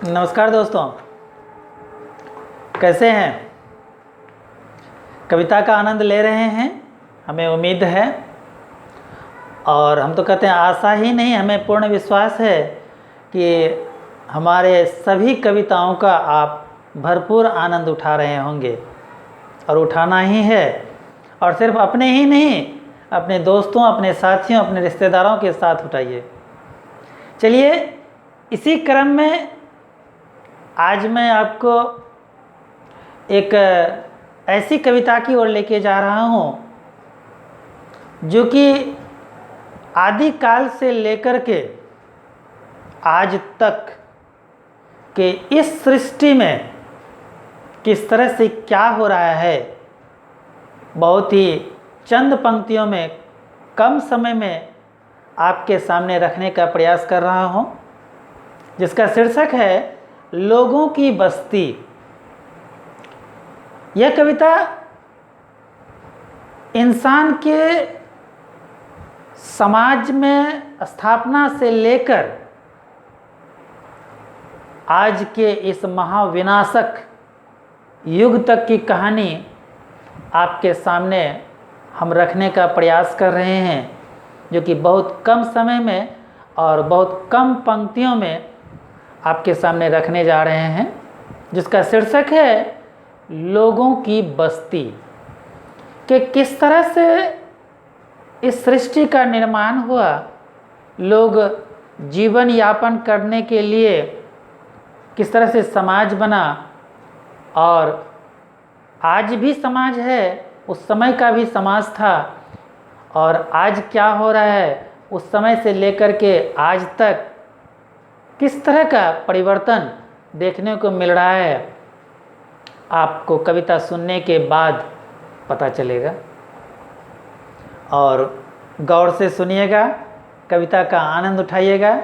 नमस्कार दोस्तों, कैसे हैं? कविता का आनंद ले रहे हैं, हमें उम्मीद है। और हम तो कहते हैं आशा ही नहीं, हमें पूर्ण विश्वास है कि हमारे सभी कविताओं का आप भरपूर आनंद उठा रहे होंगे और उठाना ही है। और सिर्फ अपने ही नहीं, अपने दोस्तों, अपने साथियों, अपने रिश्तेदारों के साथ उठाइए। चलिए, इसी क्रम में आज मैं आपको एक ऐसी कविता की ओर लेके जा रहा हूँ जो कि आदिकाल से लेकर के आज तक के इस सृष्टि में किस तरह से क्या हो रहा है, बहुत ही चंद पंक्तियों में, कम समय में आपके सामने रखने का प्रयास कर रहा हूँ, जिसका शीर्षक है लोगों की बस्ती। यह कविता इंसान के समाज में स्थापना से लेकर आज के इस महाविनाशक युग तक की कहानी आपके सामने हम रखने का प्रयास कर रहे हैं, जो कि बहुत कम समय में और बहुत कम पंक्तियों में आपके सामने रखने जा रहे हैं, जिसका शीर्षक है लोगों की बस्ती। कि किस तरह से इस सृष्टि का निर्माण हुआ, लोग जीवन यापन करने के लिए किस तरह से समाज बना, और आज भी समाज है, उस समय का भी समाज था, और आज क्या हो रहा है, उस समय से लेकर के आज तक किस तरह का परिवर्तन देखने को मिल रहा है, आपको कविता सुनने के बाद पता चलेगा। और गौर से सुनिएगा, कविता का आनंद उठाइएगा।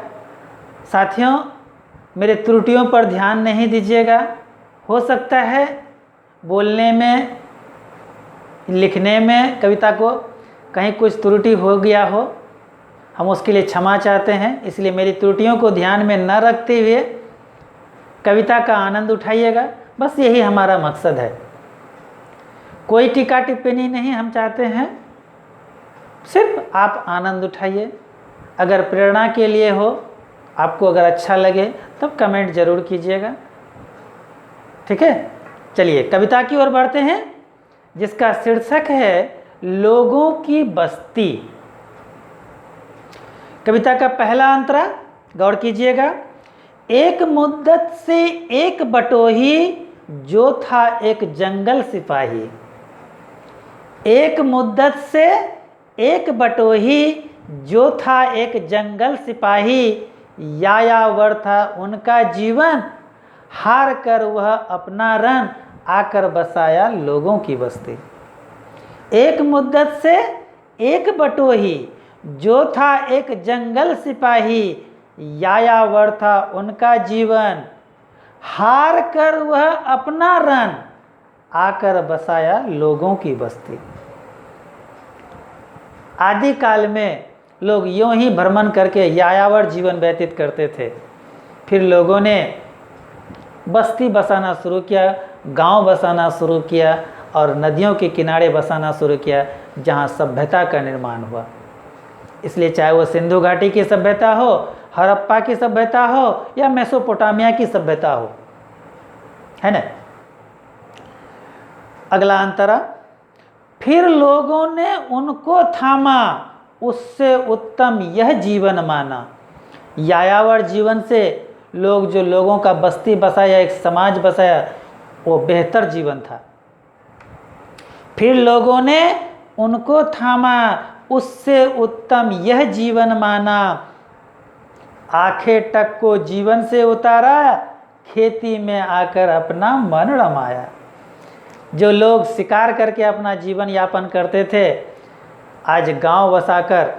साथियों, मेरे त्रुटियों पर ध्यान नहीं दीजिएगा। हो सकता है बोलने में, लिखने में कविता को कहीं कुछ त्रुटि हो गया हो, हम उसके लिए क्षमा चाहते हैं। इसलिए मेरी त्रुटियों को ध्यान में न रखते हुए कविता का आनंद उठाइएगा, बस यही हमारा मकसद है। कोई टीका टिप्पणी नहीं हम चाहते हैं, सिर्फ आप आनंद उठाइए। अगर प्रेरणा के लिए हो, आपको अगर अच्छा लगे तब कमेंट ज़रूर कीजिएगा, ठीक है। चलिए कविता की ओर बढ़ते हैं, जिसका शीर्षक है लोगों की बस्ती। कविता का पहला अंतरा गौर कीजिएगा। एक मुद्दत से एक बटोही, जो था एक जंगल सिपाही। एक मुद्दत से एक बटोही, जो था एक जंगल सिपाही। यायावर था उनका जीवन, हार कर वह अपना रन, आकर बसाया लोगों की बस्ती। एक मुद्दत से एक बटोही, जो था एक जंगल सिपाही। यायावर था उनका जीवन, हार कर वह अपना रन, आकर बसाया लोगों की बस्ती। आदिकाल में लोग यूं ही भ्रमण करके यायावर जीवन व्यतीत करते थे। फिर लोगों ने बस्ती बसाना शुरू किया, गांव बसाना शुरू किया, और नदियों के किनारे बसाना शुरू किया, जहां सभ्यता का निर्माण हुआ। इसलिए चाहे वो सिंधु घाटी की सभ्यता हो, हड़प्पा की सभ्यता हो, या मेसोपोटामिया की सभ्यता हो, है ना। अगला अंतरा, फिर लोगों ने उनको थामा, उससे उत्तम यह जीवन माना। यायावर जीवन से लोग, जो लोगों का बस्ती बसाया, एक समाज बसाया, वो बेहतर जीवन था। फिर लोगों ने उनको थामा, उससे उत्तम यह जीवन माना। आंखें टक को जीवन से उतारा, खेती में आकर अपना मन रमाया। जो लोग शिकार करके अपना जीवन यापन करते थे, आज गांव बसाकर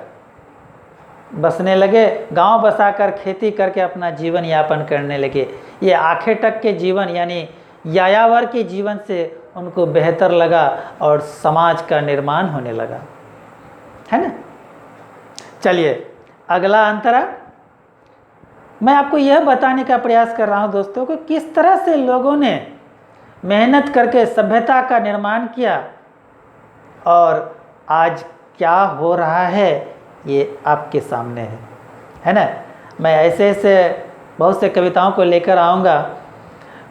बसने लगे, गांव बसाकर खेती करके अपना जीवन यापन करने लगे। ये आंखें टक के जीवन यानी यायावर के जीवन से उनको बेहतर लगा और समाज का निर्माण होने लगा, है ना। चलिए अगला अंतरा, मैं आपको यह बताने का प्रयास कर रहा हूँ दोस्तों कि किस तरह से लोगों ने मेहनत करके सभ्यता का निर्माण किया और आज क्या हो रहा है ये आपके सामने है ना। मैं ऐसे ऐसे बहुत से कविताओं को लेकर आऊँगा,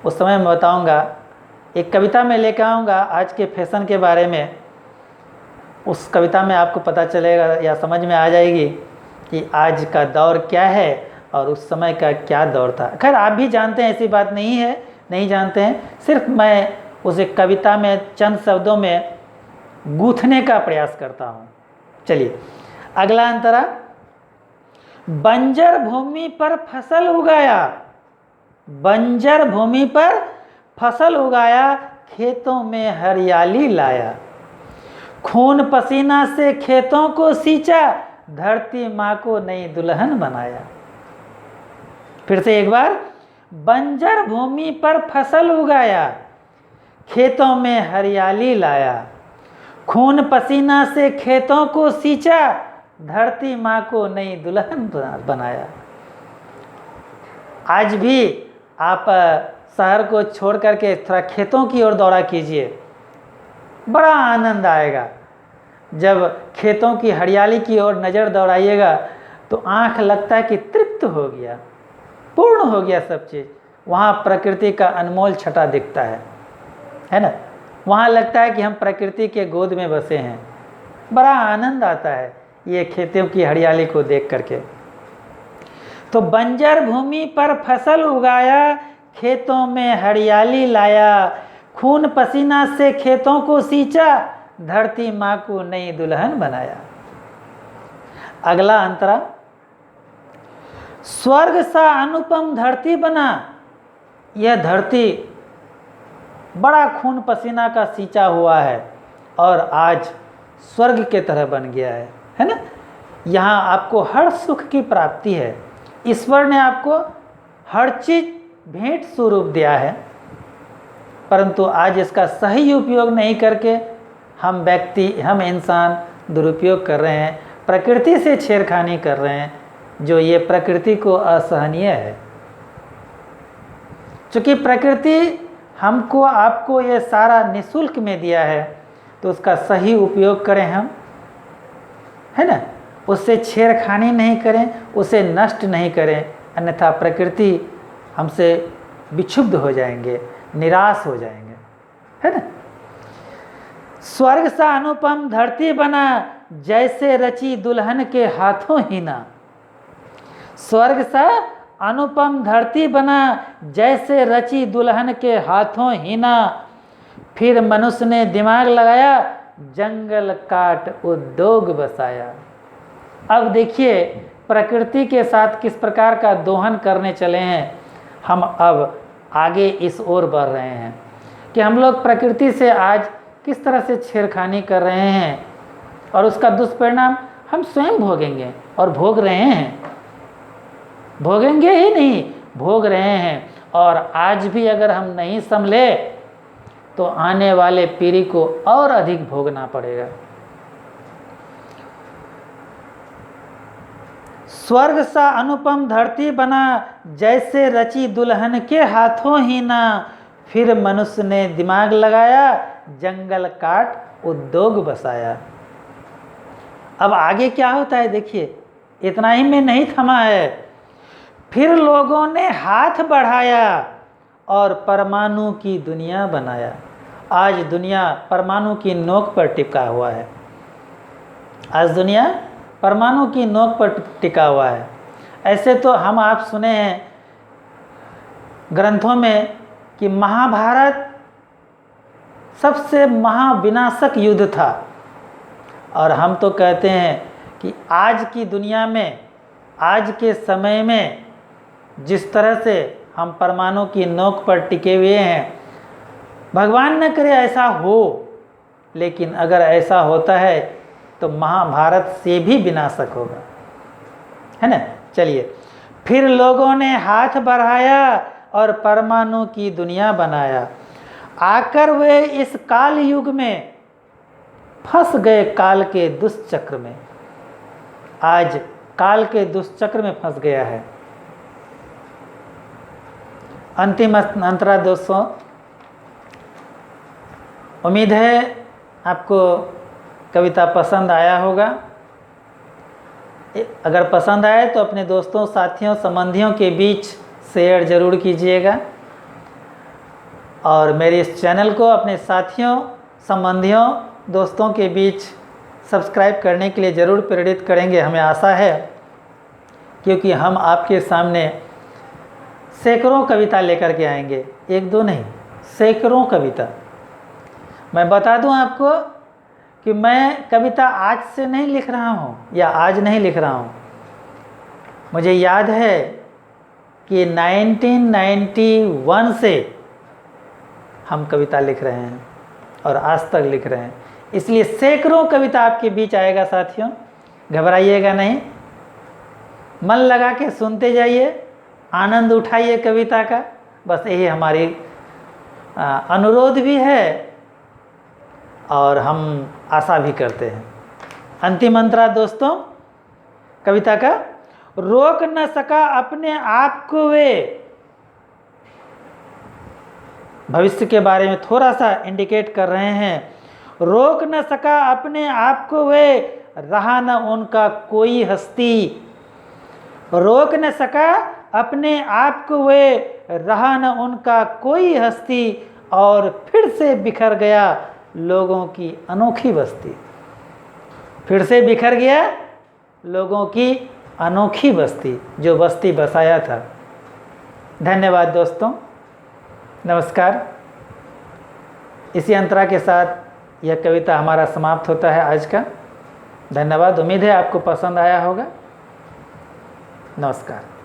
उस समय मैं बताऊँगा। एक कविता में लेकर आऊँगा आज के फैशन के बारे में। उस कविता में आपको पता चलेगा या समझ में आ जाएगी कि आज का दौर क्या है और उस समय का क्या दौर था। खैर आप भी जानते हैं, ऐसी बात नहीं है, नहीं जानते हैं, सिर्फ मैं उसे कविता में चंद शब्दों में गूंथने का प्रयास करता हूँ। चलिए अगला अंतरा, बंजर भूमि पर फसल उगाया, बंजर भूमि पर फसल उगाया, खेतों में हरियाली लाया, खून पसीना से खेतों को सींचा, धरती माँ को नई दुल्हन बनाया। फिर से एक बार, बंजर भूमि पर फसल उगाया, खेतों में हरियाली लाया, खून पसीना से खेतों को सींचा, धरती माँ को नई दुल्हन बनाया। आज भी आप शहर को छोड़ करके थोड़ा खेतों की ओर दौड़ा कीजिए, बड़ा आनंद आएगा। जब खेतों की हरियाली की ओर नज़र दौड़ाइएगा तो आँख लगता है कि तृप्त हो गया, पूर्ण हो गया सब चीज़। वहाँ प्रकृति का अनमोल छटा दिखता है ना। वहाँ लगता है कि हम प्रकृति के गोद में बसे हैं। बड़ा आनंद आता है ये खेतों की हरियाली को देख करके। तो बंजर भूमि पर फसल उगाया, खेतों में हरियाली लाया, खून पसीना से खेतों को सींचा, धरती माँ को नई दुल्हन बनाया। अगला अंतरा, स्वर्ग सा अनुपम धरती बना, यह धरती बड़ा खून पसीना का सींचा हुआ है और आज स्वर्ग के तरह बन गया है ना। यहाँ आपको हर सुख की प्राप्ति है। ईश्वर ने आपको हर चीज़ भेंट स्वरूप दिया है, परंतु आज इसका सही उपयोग नहीं करके हम व्यक्ति, हम इंसान दुरुपयोग कर रहे हैं, प्रकृति से छेड़खानी कर रहे हैं, जो ये प्रकृति को असहनीय है। चूँकि प्रकृति हमको आपको ये सारा निःशुल्क में दिया है तो उसका सही उपयोग करें हम, है ना। उससे छेड़खानी नहीं करें, उसे नष्ट नहीं करें, अन्यथा प्रकृति हमसे विक्षुब्ध हो जाएंगे, निराश हो जाएंगे, है ना। स्वर्ग सा अनुपम धरती बना, जैसे रची दुल्हन के हाथों हीना। स्वर्ग सा अनुपम धरती बना, जैसे रची दुल्हन के हाथों हीना, फिर मनुष्य ने दिमाग लगाया, जंगल काट उद्योग बसाया। अब देखिए प्रकृति के साथ किस प्रकार का दोहन करने चले हैं हम। अब आगे इस ओर बढ़ रहे हैं कि हम लोग प्रकृति से आज किस तरह से छेड़खानी कर रहे हैं और उसका दुष्परिणाम हम स्वयं भोगेंगे और भोग रहे हैं, भोगेंगे ही नहीं, भोग रहे हैं। और आज भी अगर हम नहीं संभले तो आने वाले पीढ़ी को और अधिक भोगना पड़ेगा। स्वर्ग सा अनुपम धरती बना, जैसे रची दुल्हन के हाथों हीना, फिर मनुष्य ने दिमाग लगाया, जंगल काट उद्योग बसाया। अब आगे क्या होता है देखिए, इतना ही में नहीं थमा है। फिर लोगों ने हाथ बढ़ाया और परमाणु की दुनिया बनाया। आज दुनिया परमाणु की नोक पर टिका हुआ है। आज दुनिया परमाणु की नोक पर टिका हुआ है। ऐसे तो हम आप सुने हैं ग्रंथों में कि महाभारत सबसे महाविनाशक युद्ध था, और हम तो कहते हैं कि आज की दुनिया में, आज के समय में जिस तरह से हम परमाणु की नोक पर टिके हुए हैं, भगवान न करे ऐसा हो, लेकिन अगर ऐसा होता है तो महाभारत से भी विनाशक होगा, है ना। चलिए, फिर लोगों ने हाथ बढ़ाया और परमाणु की दुनिया बनाया। आकर वे इस काल युग में फंस गए, काल के दुष्चक्र में। आज काल के दुष्चक्र में फंस गया है। अंतिम अंतरा दोस्तों, उम्मीद है आपको कविता पसंद आया होगा। अगर पसंद आए तो अपने दोस्तों, साथियों, संबंधियों के बीच शेयर ज़रूर कीजिएगा और मेरे इस चैनल को अपने साथियों, संबंधियों, दोस्तों के बीच सब्सक्राइब करने के लिए ज़रूर प्रेरित करेंगे, हमें आशा है, क्योंकि हम आपके सामने सैकड़ों कविता लेकर के आएंगे, एक दो नहीं, सैकड़ों कविता। मैं बता दूं आपको कि मैं कविता आज से नहीं लिख रहा हूं या आज नहीं लिख रहा हूं। मुझे याद है कि 1991 से हम कविता लिख रहे हैं और आज तक लिख रहे हैं, इसलिए सैकड़ों कविता आपके बीच आएगा साथियों, घबराइएगा नहीं, मन लगा के सुनते जाइए, आनंद उठाइए कविता का, बस यही हमारी अनुरोध भी है और हम आशा भी करते हैं। अंतिम अंतरा दोस्तों कविता का, रोक न सका अपने आप को वे, भविष्य के बारे में थोड़ा सा इंडिकेट कर रहे हैं, रोक न सका अपने आप को वे, रहा न उनका कोई हस्ती, रोक न सका अपने आप को वे, रहा न उनका कोई हस्ती, और फिर से बिखर गया लोगों की अनोखी बस्ती, फिर से बिखर गया लोगों की अनोखी बस्ती, जो बस्ती बसाया था। धन्यवाद दोस्तों, नमस्कार। इसी अंतरा के साथ यह कविता हमारा समाप्त होता है आज का। धन्यवाद, उम्मीद है आपको पसंद आया होगा। नमस्कार।